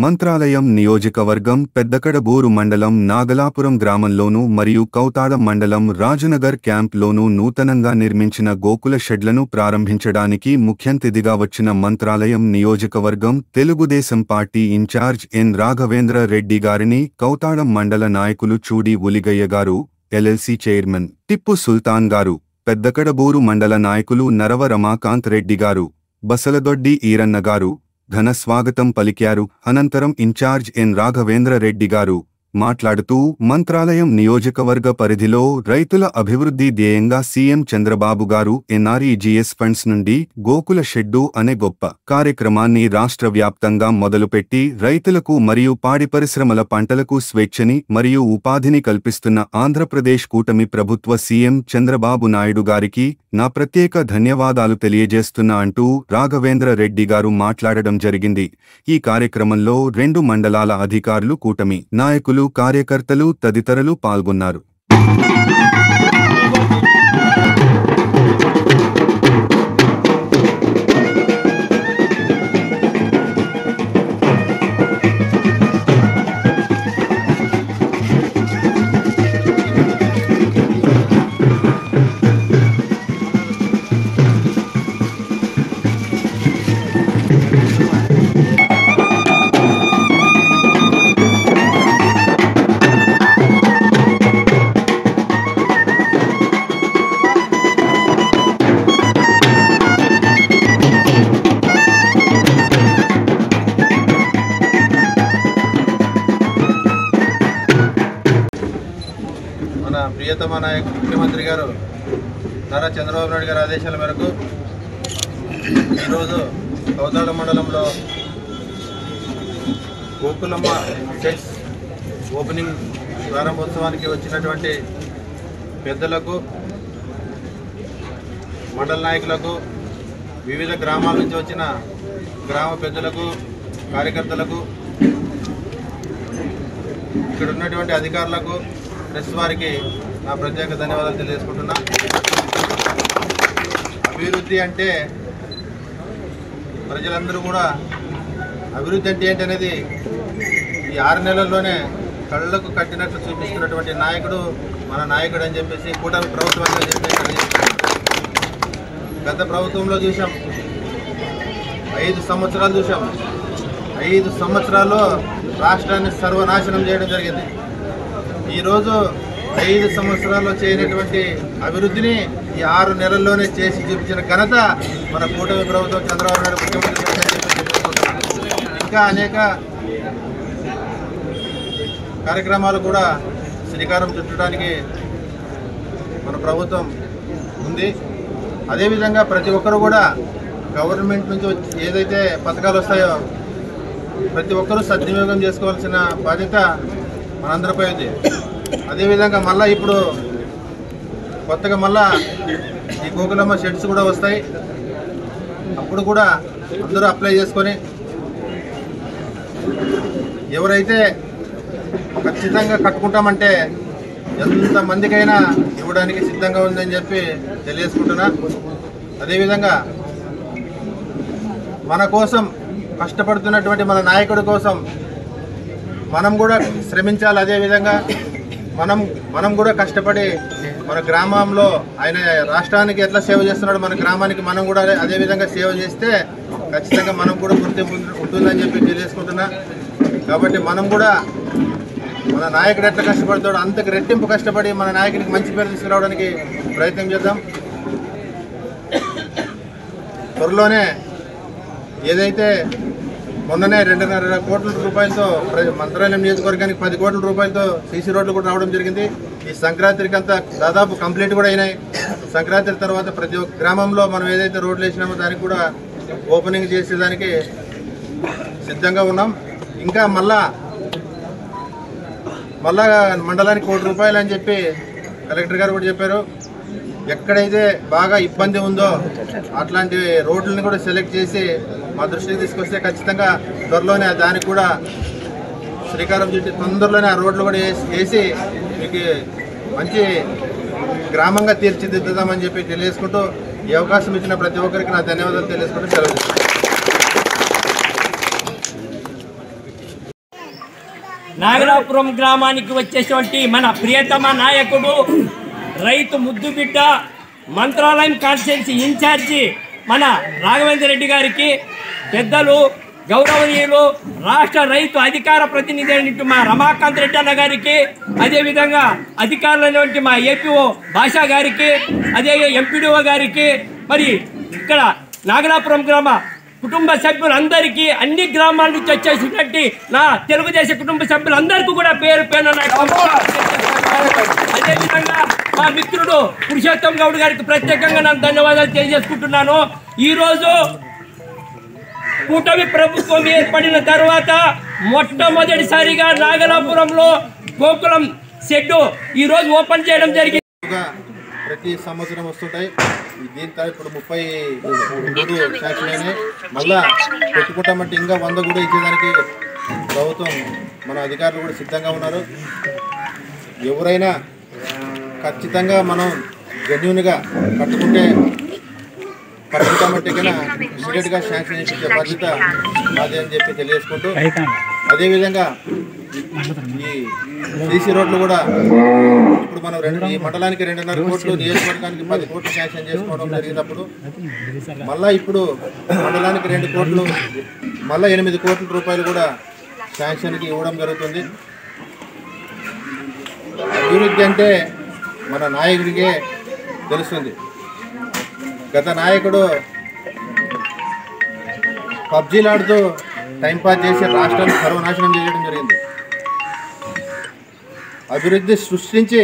మంత్రాలయం నియోజకవర్గం పెద్దకడబూరు మండలం నాగలాపురం గ్రామంలోనూ మరియు కౌతాళం మండలం రాజునగర్ క్యాంప్లోనూ నూతనంగా నిర్మించిన గోకుల షెడ్లను ప్రారంభించడానికి ముఖ్యంతిథిగా వచ్చిన మంత్రాలయం నియోజకవర్గం తెలుగుదేశం పార్టీ ఇన్ఛార్జ్ ఎన్ రాఘవేంద్ర రెడ్డి గారిని కౌతాళం మండల నాయకులు చూడి ఉలిగయ్య గారు, ఎల్ఎల్సీ చైర్మన్ టిప్పు సుల్తాన్ గారు, పెద్దకడబూరు మండల నాయకులు నరవ రమాకాంత్ రెడ్డి గారు, బసలదొడ్డి ఈరన్న గారు ఘన స్వాగతం పలికారు. అనంతరం ఇన్ఛార్జ్ ఎన్ రాఘవేంద్ర రెడ్డి గారు మాట్లాడుతూ మంత్రాలయం నియోజకవర్గ పరిధిలో రైతుల అభివృద్ధి ధ్యేయంగా సీఎం చంద్రబాబు గారు ఎన్ఆర్ఈజీఎస్ ఫండ్స్ నుండి గోకుల షెడ్డు అనే గొప్ప కార్యక్రమాన్ని రాష్ట్ర వ్యాప్తంగా మొదలుపెట్టి రైతులకు మరియు పాడి పరిశ్రమల పంటలకు స్వేచ్ఛని మరియు ఉపాధిని కల్పిస్తున్న ఆంధ్రప్రదేశ్ కూటమి ప్రభుత్వ సీఎం చంద్రబాబు నాయుడు గారికి నా ప్రత్యేక ధన్యవాదాలు తెలియజేస్తున్నా అంటూ రాఘవేంద్ర రెడ్డి గారు మాట్లాడడం జరిగింది. ఈ కార్యక్రమంలో 2 మండలాల అధికారులు, కూటమి నాయకులు, కార్యకర్తలు తదితరులు పాల్గొన్నారు. మన ప్రియతమ నాయకుడు ముఖ్యమంత్రి గారు నారా చంద్రబాబు నాయుడు గారి ఆదేశాల మేరకు ఈరోజు కౌతాళం మండలంలో గోకులమ్మ షెడ్స్ ఓపెనింగ్ ప్రారంభోత్సవానికి వచ్చినటువంటి పెద్దలకు, మండల నాయకులకు, వివిధ గ్రామాల నుంచి వచ్చిన గ్రామ పెద్దలకు, కార్యకర్తలకు, ఇక్కడ ఉన్నటువంటి అధికారులకు, ప్రెస్ వారికి నా ప్రత్యేక ధన్యవాదాలు తెలియజేసుకుంటున్నా. అభివృద్ధి అంటే ప్రజలందరూ కూడా అభివృద్ధి అంటే ఏంటనేది ఈ 6 నెలల్లోనే కళ్ళకు కట్టినట్లు చూపిస్తున్నటువంటి నాయకుడు మన నాయకుడు అని చెప్పేసి కూటమి ప్రభుత్వం అని చెప్పేసి గత ప్రభుత్వంలో చూసాం. 5 సంవత్సరాలు చూసాం. 5 సంవత్సరాల్లో రాష్ట్రాన్ని సర్వనాశనం చేయడం జరిగింది. ఈరోజు 5 సంవత్సరాల్లో చేయనటువంటి అభివృద్ధిని ఈ 6 నెలల్లోనే చేసి చూపించిన ఘనత మన కూటమి ప్రభుత్వం చంద్రబాబు నాయుడు ముఖ్యమంత్రి. ఇంకా అనేక కార్యక్రమాలు కూడా శ్రీకారం చుట్టడానికి మన ప్రభుత్వం ఉంది. అదేవిధంగా ప్రతి ఒక్కరు కూడా గవర్నమెంట్ నుంచి ఏదైతే పథకాలు వస్తాయో ప్రతి ఒక్కరూ సద్వినియోగం చేసుకోవాల్సిన బాధ్యత మనందరిపై ఉంది. అదేవిధంగా మళ్ళీ ఇప్పుడు కొత్తగా మళ్ళా ఈ గోకులమ్మ షెడ్స్ కూడా వస్తాయి. అప్పుడు కూడా అందరూ అప్లై చేసుకొని ఎవరైతే ఖచ్చితంగా కట్టుకుంటామంటే ఎంతమందికైనా ఇవ్వడానికి సిద్ధంగా ఉందని చెప్పి తెలియజేసుకుంటున్నా. అదేవిధంగా మన కోసం కష్టపడుతున్నటువంటి మన నాయకుడి కోసం మనం కూడా శ్రమించాలి. అదేవిధంగా మనం కూడా కష్టపడి మన గ్రామంలో ఆయన రాష్ట్రానికి ఎట్లా సేవ చేస్తున్నాడో మన గ్రామానికి మనం కూడా అదేవిధంగా సేవ చేస్తే ఖచ్చితంగా మనం కూడా గుర్తింపు ఉంటుందని చెప్పి తెలియజేసుకుంటున్నా. కాబట్టి మనం కూడా మన నాయకుడు ఎట్లా కష్టపడతాడో అంతకు రెట్టింపు కష్టపడి మన నాయకుడికి మంచి పేరు తీసుకురావడానికి ప్రయత్నం చేద్దాం. త్వరలోనే ఏదైతే మొన్ననే 2.5 కోట్ల రూపాయలతో మంత్రాలయం నియోజకవర్గానికి 10 కోట్ల రూపాయలతో సీసీ రోడ్లు కూడా రావడం జరిగింది. ఈ సంక్రాంతికి అంతా దాదాపు కంప్లీట్ కూడా అయినాయి. సంక్రాంతి తర్వాత ప్రతి ఒక్క గ్రామంలో మనం ఏదైతే రోడ్లు వేసినామో దానికి కూడా ఓపెనింగ్ చేసేదానికి సిద్ధంగా ఉన్నాం. ఇంకా మళ్ళా మండలానికి 1 కోటి రూపాయలు అని చెప్పి కలెక్టర్ గారు కూడా చెప్పారు. ఎక్కడైతే బాగా ఇబ్బంది ఉందో అట్లాంటి రోడ్లని కూడా సెలెక్ట్ చేసి మా దృష్టికి తీసుకొస్తే ఖచ్చితంగా త్వరలోనే దానికి కూడా శ్రీకారం చుట్టి తొందరలోనే ఆ రోడ్లు కూడా వేసి మీకు మంచి గ్రామంగా తీర్చిదిద్దుదామని చెప్పి తెలియజేసుకుంటూ ఈ అవకాశం ఇచ్చిన ప్రతి ఒక్కరికి నా ధన్యవాదాలు తెలియజేసుకుంటూ సెలవు. నాగలాపురం గ్రామానికి వచ్చేటువంటి మన ప్రియతమ నాయకుడు, రైతు ముద్దు బిడ్డ, మంత్రాలయం కాన్స్టిట్యున్సీ ఇన్ఛార్జి మన రాఘవేంద్ర రెడ్డి గారికి, పెద్దలు గౌరవనీయులు రాష్ట్ర రైతు అధికార ప్రతినిధి అయినట్టు మా రమాకాంత్ రెడ్డి అన్న గారికి, అదేవిధంగా అధికారులైనటువంటి మా ఏపీఓ భాషా గారికి, అదే ఎంపీడీఓ గారికి, మరి ఇక్కడ నాగలాపురం గ్రామ కుటుంబ సభ్యులందరికీ, అన్ని గ్రామాల నుంచి వచ్చేసినట్టు నా తెలుగుదేశం కుటుంబ సభ్యులందరికీ కూడా పేరు పేరు. అదేవిధంగా మా మిత్రుడు పురుషోత్తం గౌడ్ గారికి ప్రత్యేకంగా నేను ధన్యవాదాలు తెలియజేసుకుంటున్నాను. ఈరోజు కూటమి ప్రభుత్వం ఏర్పడిన తర్వాత మొట్టమొదటిసారిగా నాగలాపురంలో గోకులం షెడ్డు ఈరోజు ఓపెన్ చేయడం జరిగింది. ప్రతి సంవత్సరం వస్తుంటాయి. దీంతో ఇప్పుడు 33 శాంక్షన్ అయినాయి. మళ్ళా పెట్టుకుంటామంటే ఇంకా 100 కూడా ఇచ్చేదానికి ప్రభుత్వం మన అధికారులు కూడా సిద్ధంగా ఉన్నారు. ఎవరైనా ఖచ్చితంగా మనం జెన్యూన్గా కట్టుకుంటే పట్టుకుంటామంటే కన్నా ఇమీడియట్గా శాంక్షన్ ఇప్పించే బాధ్యత మాది అని చెప్పి తెలియజేసుకుంటూ, అదేవిధంగా ఈ సీసీ రోడ్లు కూడా ఇప్పుడు మనం ఈ మండలానికి 2.5 కోట్లు, నియోజకవర్గానికి 10 కోట్లు శాంక్షన్ చేసుకోవడం జరిగినప్పుడు మళ్ళీ ఇప్పుడు మండలానికి 2 కోట్లు, మళ్ళీ 8 కోట్ల రూపాయలు కూడా శాంక్షన్కి ఇవ్వడం జరుగుతుంది. అభివృద్ధి అంటే మన నాయకుడికే తెలుస్తుంది. గత నాయకుడు పబ్జీలాడుతూ టైంపాస్ చేసి రాష్ట్రాన్ని సర్వనాశనం చేయడం జరిగింది. అభివృద్ధి సృష్టించి